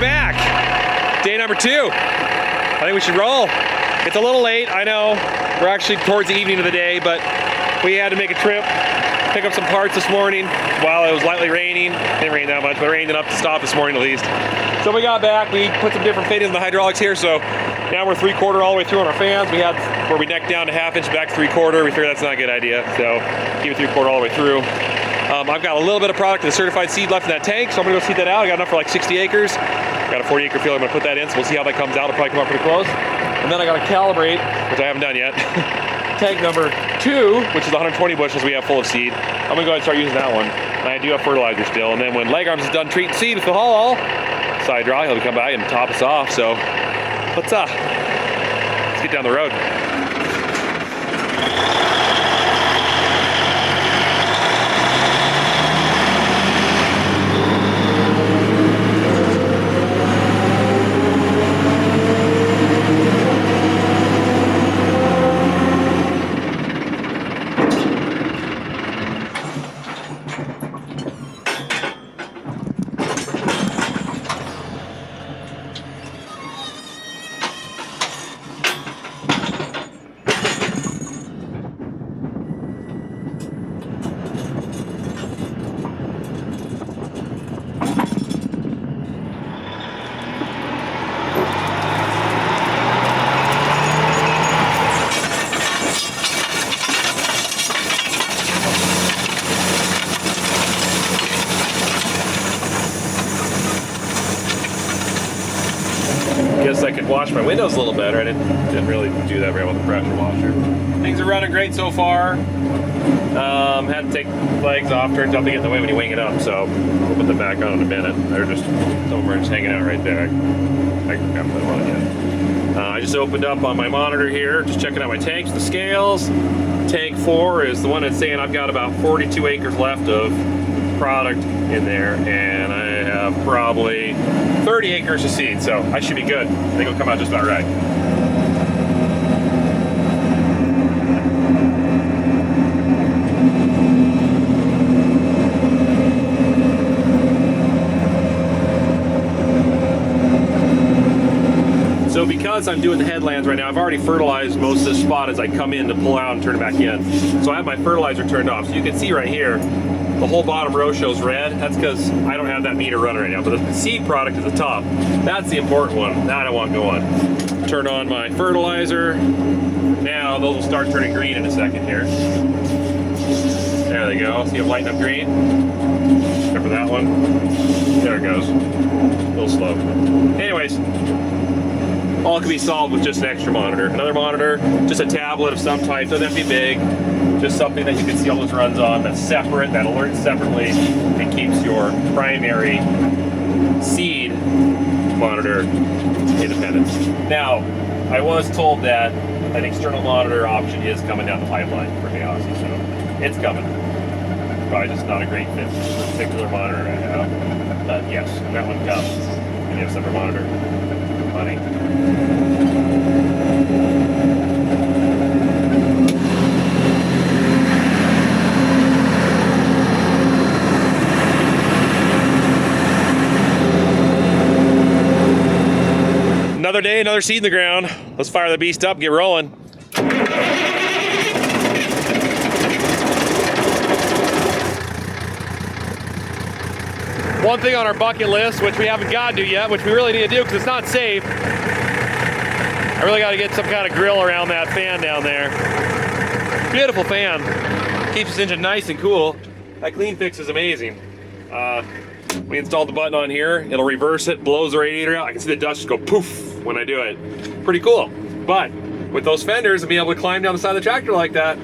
back. Day number 2. I think we should roll. It's a little late, I know. We're actually towards the evening of the day, but we had to make a trip, pick up some parts this morning while it was lightly raining. It didn't rain that much, but it rained enough to stop this morning at least. So we got back, we put some different fittings in the hydraulics here, so now we're 3/4 all the way through on our fans. We had where we necked down to 1/2 inch, back 3/4. We figured that's not a good idea, so keep it 3/4 all the way through. I've got a little bit of product of the certified seed left in that tank, so I'm gonna go seed that out. I got enough for like 60 acres. Got a 40-acre field, I'm gonna put that in, so we'll see how that comes out. It'll probably come out pretty close. And then I gotta calibrate, which I haven't done yet, tank number 2, which is 120 bushels we have full of seed. I'm gonna go ahead and start using that one. And I do have fertilizer still, and then when Legarms is done treating seed with the haul side draw, he'll come by and top us off. So let's get down the road. Guess I could wash my windows a little better. I didn't really do that very well with the pressure washer. Things are running great so far. Had to take legs off, turns out they get in the way when you wing it up, so we'll put them back on in a minute. They're just, some of them are just hanging out right there. I haven't put them on yet. I just opened up on my monitor here, just checking out my tanks, the scales. Tank 4 is the one that's saying I've got about 42 acres left of product in there, and I have probably 30 acres of seed, so I should be good. I think it'll come out just about right. So because I'm doing the headlands right now, I've already fertilized most of this spot as I come in to pull out and turn it back in. So I have my fertilizer turned off. So you can see right here, the whole bottom row shows red. That's because I don't have that meter running right now. But the seed product is the top. That's the important one. That I want going. Turn on my fertilizer. Now those will start turning green in a second here. There they go. See them lighting up green? Except for that one. There it goes. A little slow. Anyways, all can be solved with just an extra monitor. Another monitor, just a tablet of some type. Doesn't have to be big. Just something that you can see all those runs on, that's separate, that alerts separately, and keeps your primary seed monitor independent. Now, I was told that an external monitor option is coming down the pipeline for Aussie, so it's coming. Probably just not a great fit for this particular monitor I have, but yes, when that one comes, and you have a separate monitor. Money. Another day, another seed in the ground. Let's fire the beast up and get rolling. One thing on our bucket list, which we haven't gotten to yet, which we really need to do because it's not safe. I really got to get some kind of grill around that fan down there. Beautiful fan. Keeps this engine nice and cool. That clean fix is amazing. We installed the button on here. It'll reverse it, blows the radiator out. I can see the dust just go poof when I do it. Pretty cool. But with those fenders and being able to climb down the side of the tractor like that,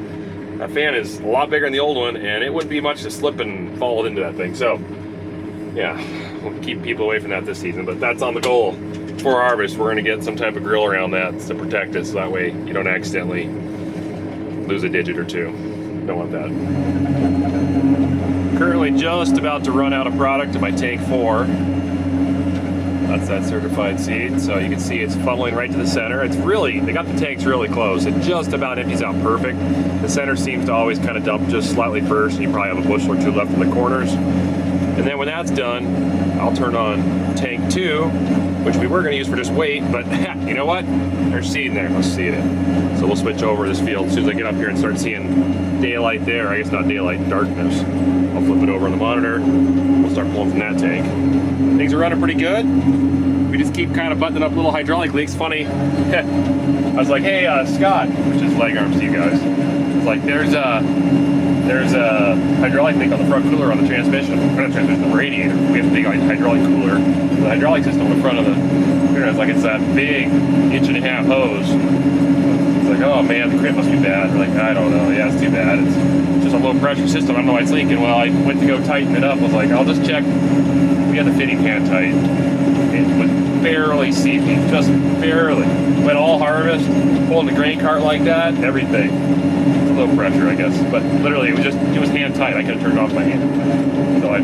that fan is a lot bigger than the old one, and it wouldn't be much to slip and fall into that thing. So yeah, we'll keep people away from that this season, but that's on the goal. For harvest, we're gonna get some type of grill around that to protect it, so that way you don't accidentally lose a digit or two. Don't want that. Currently just about to run out of product in my tank 4. That's that certified seed. So you can see it's funneling right to the center. It's really, they got the tanks really close. It just about empties out perfect. The center seems to always kind of dump just slightly first. You probably have a bushel or two left in the corners. And And then when that's done, I'll turn on tank 2, which we were going to use for just weight, but you know what? There's seed in there. Let's seed it. So we'll switch over this field as soon as I get up here and start seeing daylight there. I guess not daylight, darkness. I'll flip it over on the monitor. We'll start pulling from that tank. Things are running pretty good. We just keep kind of buttoning up little hydraulic leaks. Funny, I was like, hey, Scott, which is leg arms to you guys. It's like, there's a hydraulic leak on the front cooler on the transmission, not the transmission, the radiator. We have a big hydraulic cooler. The hydraulic system in front of the cooler is like, it's that big 1.5-inch hose. It's like, oh man, the crimp must be bad. We're like, I don't know. Yeah, it's too bad. It's just a low pressure system. I don't know why it's leaking. Well, I went to go tighten it up. I was like, I'll just check. We had the fitting hand tight. It was barely seeping, just barely. Went all harvest, pulling the grain cart like that, everything. It's a low pressure, I guess. But literally, it was hand tight. I could have turned it off by hand. So I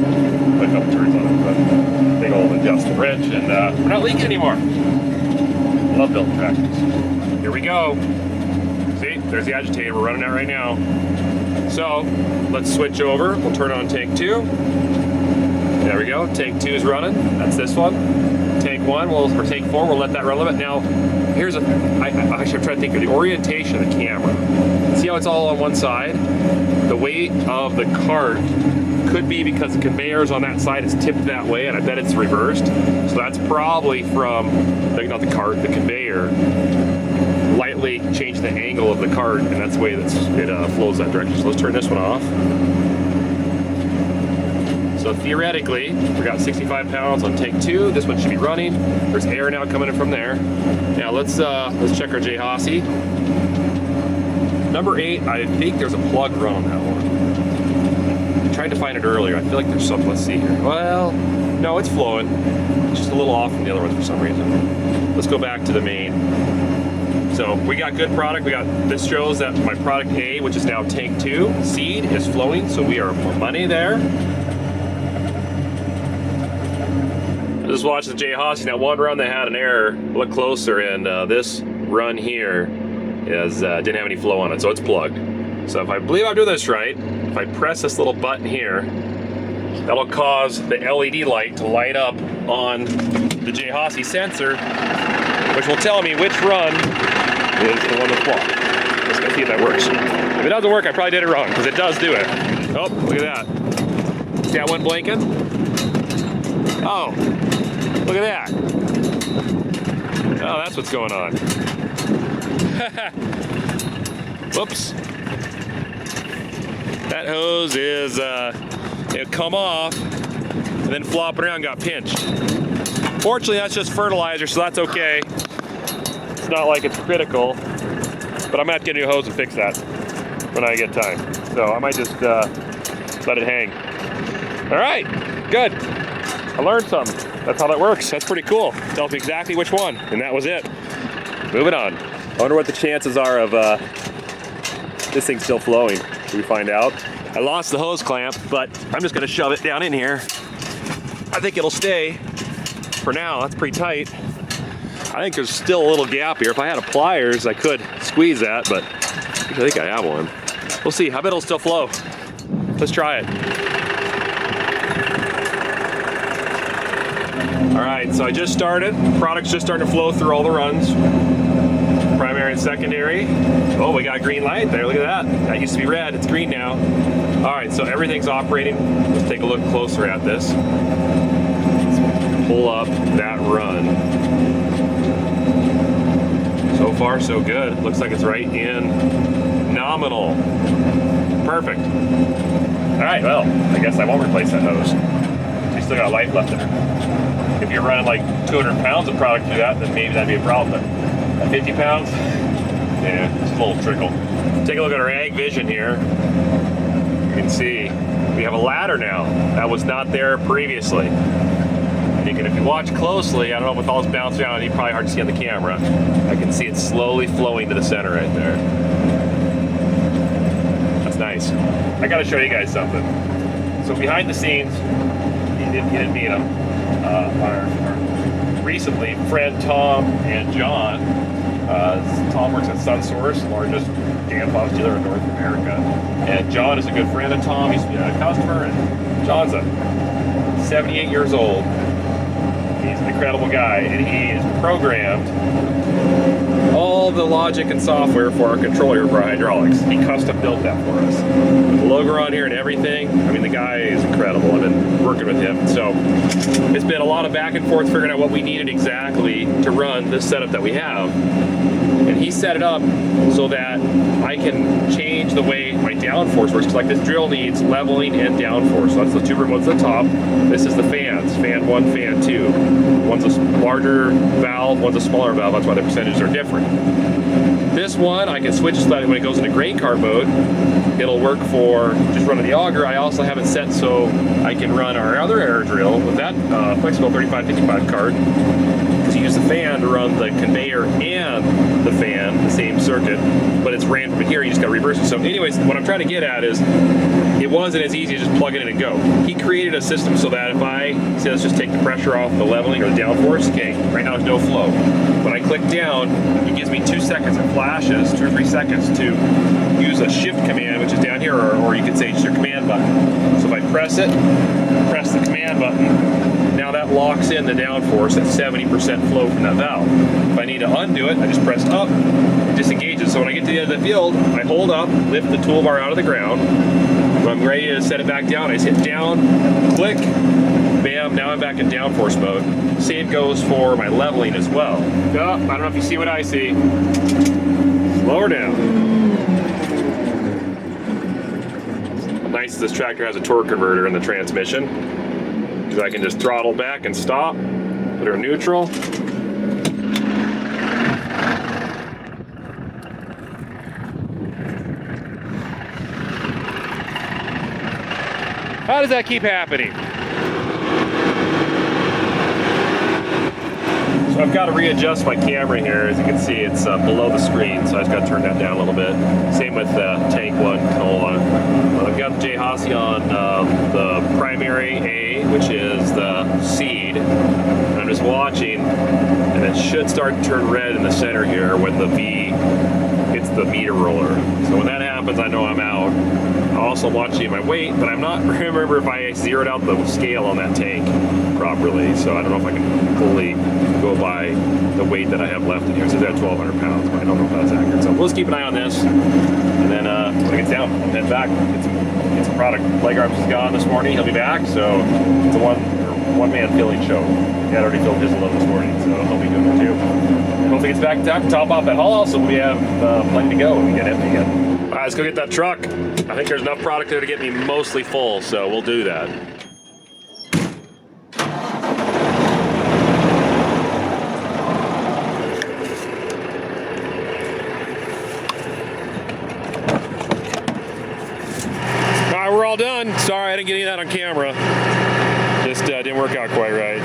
put a couple turns on it. But big old adjusting wrench, and we're not leaking anymore. Love building tractors. Here we go. See, there's the agitator. We're running that right now. So let's switch over. We'll turn on tank 2. There we go. Tank 2 is running. That's this one. Tank 1, or tank 4, we'll let that run a little bit. Now, here's I should try to think of the orientation of the camera. See how it's all on one side? The weight of the cart could be because the conveyor's on that side is tipped that way, and I bet it's reversed. So that's probably from, not the cart, the conveyor, lightly changing the angle of the cart, and that's the way it flows that direction. So let's turn this one off. So theoretically, we got 65 pounds on tank 2. This one should be running. There's air now coming in from there. Now let's check our J-Hossie. Number 8, I think there's a plug run on that one. I tried to find it earlier. I feel like there's something. Let's see here. Well, no, it's flowing. It's just a little off from the other ones for some reason. Let's go back to the main. So we got good product. This shows that my product A, which is now tank 2, seed is flowing. So we are for money there. Just watch the J-Hossie. Now, one run that had an error, look closer, and this run here didn't have any flow on it, so it's plugged. So if I believe I'm doing this right, if I press this little button here, that'll cause the LED light to light up on the J-Hossie sensor, which will tell me which run is the one that's blocked. Let's go see if that works. If it doesn't work, I probably did it wrong, because it does do it. Oh, look at that. See that one blinking? Oh. Look at that. Oh, that's what's going on. Whoops. That hose is, it come off and then flopping around, got pinched. Fortunately, that's just fertilizer, so that's okay. It's not like it's critical, but I'm gonna have to get a new hose and fix that when I get time. So I might just let it hang. All right, good. I learned something. That's how that works. That's pretty cool. Tells me exactly which one, and that was it. Moving on. I wonder what the chances are of this thing still flowing. Should we find out? I lost the hose clamp, but I'm just gonna shove it down in here. I think it'll stay. For now, that's pretty tight. I think there's still a little gap here. If I had a pliers, I could squeeze that, but I think I have one. We'll see. I bet it'll still flow. Let's try it. All right, so I just started. Product's just starting to flow through all the runs. Primary and secondary. Oh, we got green light there, look at that. That used to be red, it's green now. All right, so everything's operating. Let's take a look closer at this. Let's pull up that run. So far, so good. Looks like it's right in nominal. Perfect. All right, well, I guess I won't replace that hose. We still got life left there. If you're running like 200 pounds of product through that, then maybe that'd be a problem. But at 50 pounds, yeah, it's a little trickle. Take a look at our Ag Vision here. You can see we have a ladder now. That was not there previously. And if you watch closely, I don't know, with all this bouncing around, it's probably hard to see on the camera. I can see it slowly flowing to the center right there. That's nice. I gotta show you guys something. So behind the scenes, you didn't meet them. Our recently friend Tom and John. Tom works at SunSource, the largest dam box dealer in North America. And John is a good friend of Tom. He's a customer, and John's a 78 years old. He's an incredible guy, and he is programmed all the logic and software for our controller for our hydraulics. He custom built that for us. The logo on here and everything. I mean, the guy is incredible. I've been working with him. So it's been a lot of back and forth figuring out what we needed exactly to run this setup that we have. And he set it up so that I can change the way my downforce works. Because like this drill needs leveling and downforce. So that's the two remotes at the top. This is the fans, fan 1, fan 2. One's a larger valve, one's a smaller valve. That's why the percentages are different. This one, I can switch so that when it goes into grain cart mode, it'll work for just running the auger. I also have it set so I can run our other air drill with that Flexco 3555 cart. Because you use the fan to run the conveyor and the fan, the same circuit, but it's ran from here, you just got to reverse it. So anyways, what I'm trying to get at is, it wasn't as easy as just plug it in and go. He created a system so that if I say, let's just take the pressure off the leveling or the downforce, okay, right now there's no flow. When I click down, he gives me 2 seconds, it flashes, 2 or 3 seconds to use a shift command, which is down here, or you could say just your command button. So if I press it, press the command button, now that locks in the downforce at 70% flow from that valve. If I need to undo it, I just press up, it disengages. So when I get to the end of the field, I hold up, lift the toolbar out of the ground. When I'm ready to set it back down, I just hit down, click, bam, now I'm back in downforce mode. Same goes for my leveling as well. Oh, I don't know if you see what I see. Slow her down. Nice, this tractor has a torque converter in the transmission. Because I can just throttle back and stop, put her in neutral. How does that keep happening? So I've got to readjust my camera here. As you can see, it's below the screen, so I just got to turn that down a little bit. Same with tank 1 canola. I've got the J Hossie on the primary A, which is the seed. And I'm just watching, and it should start to turn red in the center here when the V hits the meter roller. So when that happens, I know I'm out. I'm also watching my weight, but I'm not remember if I zeroed out the scale on that tank properly. So I don't know if I can fully go by the weight that I have left in here. It says I have 1,200 pounds, but I don't know if that's accurate. So we'll just keep an eye on this, and then when it gets down, I'll head back, get some product. Leg Arms is gone this morning. He'll be back, so it's a one-man filling show. He had already filled his load this morning, so he'll be doing it too. And once he gets back to top off that haul, also we have plenty to go when we get empty again. All right, let's go get that truck. I think there's enough product there to get me mostly full, so we'll do that. All right, we're all done. Sorry, I didn't get any of that on camera. Just didn't work out quite right.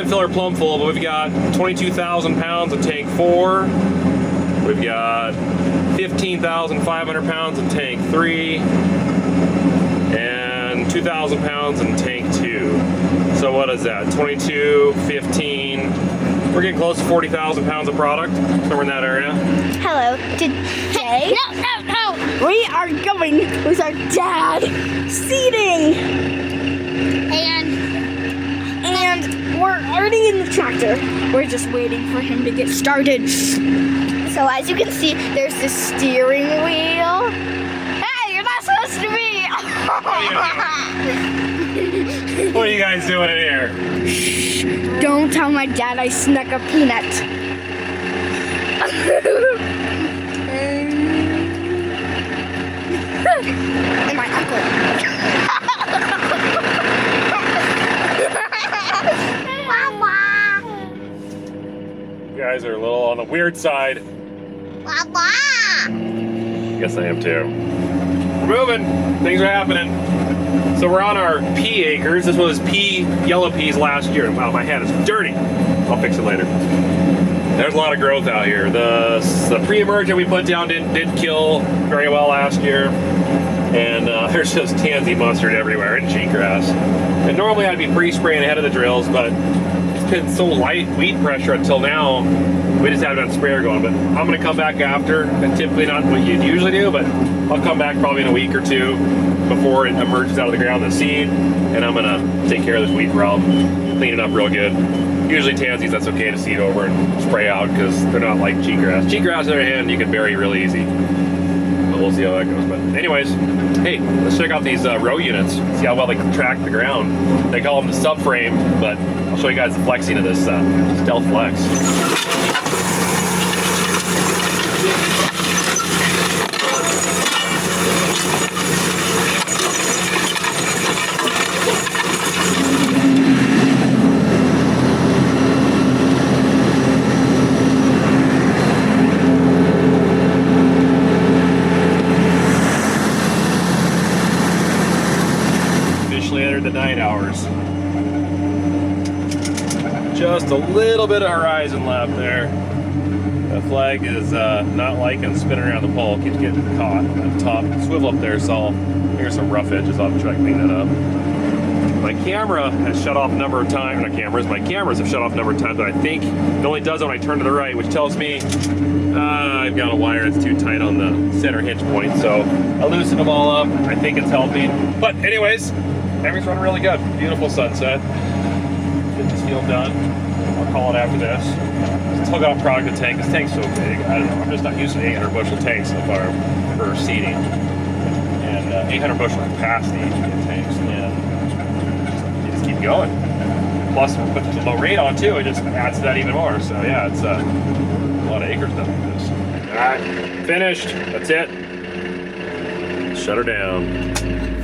Fill her plumb full, but we've got 22,000 pounds of tank 4. We've got 15,500 pounds in tank 3 and 2,000 pounds in tank 2. So what is that? 22, 15. We're getting close to 40,000 pounds of product, somewhere in that area. Hello. Today, no. We are going with our dad seeding. And we're already in the tractor. We're just waiting for him to get started. So as you can see, there's the steering wheel. Hey, you're not supposed to be. What are you guys doing in here? Shh, don't tell my dad I snuck a peanut. And my uncle. You guys are a little on the weird side. Guess I am too. We're moving. Things are happening. So we're on our pea acres. This was yellow peas last year. Wow, my hand is dirty. I'll fix it later. There's a lot of growth out here. The pre-emergent we put down didn't kill very well last year. And there's just tansy mustard everywhere and cheatgrass. And normally I'd be pre-spraying ahead of the drills, but it's been so light weed pressure until now. We just haven't had sprayer going, but I'm gonna come back after. That's typically not what you'd usually do, but I'll come back probably in a week or two before it emerges out of the ground, the seed, and I'm gonna take care of this weed problem, clean it up real good. Usually tansies, that's okay to seed over and spray out because they're not like cheatgrass. Cheatgrass, on the other hand, you can bury really easy. But we'll see how that goes. But anyways, hey, let's check out these row units. See how well they can track the ground. They call them the subframe, but I'll show you guys the flexing of this Stealth Flex. The night hours. Just a little bit of horizon left there. The flag is not liking spinning around the pole. Keeps getting caught at the top. Swivel up there, so here's some rough edges. I'll try to clean that up. My camera has shut off a number of times. Not cameras. My cameras have shut off a number of times, but I think it only does it when I turn to the right, which tells me I've got a wire that's too tight on the center hinge point. So I loosened them all up. I think it's helping. But anyways, everything's running really good. Beautiful sunset. Get this field done. I'll call it after this. Still got a product to tank. This tank's so big. I don't know. I'm just not used to 800 bushel tanks so far for seeding. And 800 bushel capacity in tanks. And you just keep going. Plus, we put the low rate on too. It just adds to that even more. So yeah, it's a lot of acres done with this. All right, finished. That's it. Shut her down.